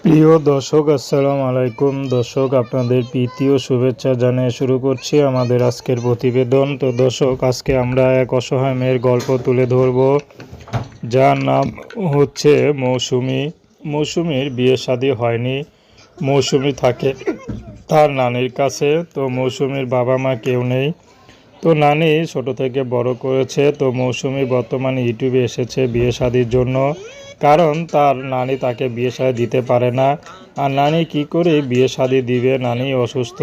প্রিয় দর্শক, আসসালামু আলাইকুম। দর্শক, আপনাদের প্রীতি ও শুভেচ্ছা জানিয়ে শুরু করছি আমাদের আজকের প্রতিবেদন। তো দর্শক, আজকে আমরা এক অসহায় মেয়ের গল্প তুলে ধরব, যার নাম হচ্ছে মৌসুমী। মৌসুমীর বিয়ে শাদী হয়নি। মৌসুমী থাকে তার নানির কাছে। তো মৌসুমীর বাবা মা কেউ নেই। তো নানি ছোট থেকে বড় করেছে। তো মৌসুমী বর্তমানে ইউটিউবে এসেছে বিয়ে শাদির জন্য, কারণ তার নানি তাকে বিয়ে শাদী দিতে পারে না। আর নানি কি করে বিয়ে শাদী দিবে? নানি অসুস্থ,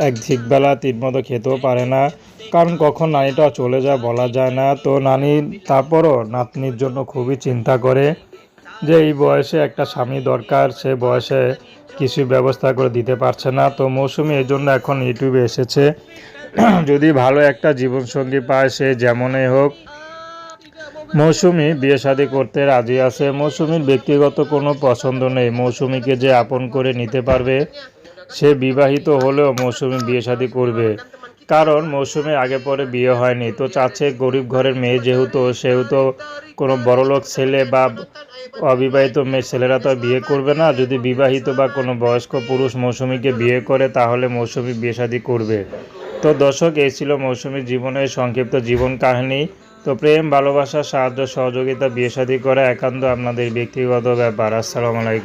এক ঠিকবেলা ঠিকমতো খেতেও পারে না, কারণ কখন নানিটা চলে যায় বলা যায় না। তো নানি তারপরও নাতনির জন্য খুবই চিন্তা করে যে এই বয়সে একটা স্বামী দরকার, সে বয়সে কিছু ব্যবস্থা করে দিতে পারছে না। তো মৌসুমী এই জন্য এখন ইউটিউবে এসেছে। যদি ভালো একটা জীবনসঙ্গী পায়, সে যেমনই হোক, মৌসুমী বিয়ে শাদী করতে রাজি আছে। মৌসুমীর ব্যক্তিগত কোনো পছন্দ নেই। মৌসুমীকে যে আপন করে নিতে পারবে, সে বিবাহিত হলেও মৌসুমী বিয়ে শাদী করবে, কারণ মৌসুমীর আগে পরে বিয়ে হয়নি। তো চাচ্ছে গরিব ঘরের মেয়ে যেহেতু, সেহেতু কোনো বড়লোক ছেলে বা অবিবাহিত মেয়ে ছেলেরা তো বিয়ে করবে না। যদি বিবাহিত বা কোনো বয়স্ক পুরুষ মৌসুমীকে বিয়ে করে, তাহলে মৌসুমী বিয়ে শাদী করবে। তো দর্শক, এই ছিল মৌসুমীর জীবনের সংক্ষিপ্ত জীবন কাহিনী। তো প্রেম, ভালোবাসা, সাহায্য, সহযোগিতা, বিয়ে শাদী করা একান্ত আপনাদের ব্যক্তিগত ব্যাপার। আসসালামু আলাইকুম।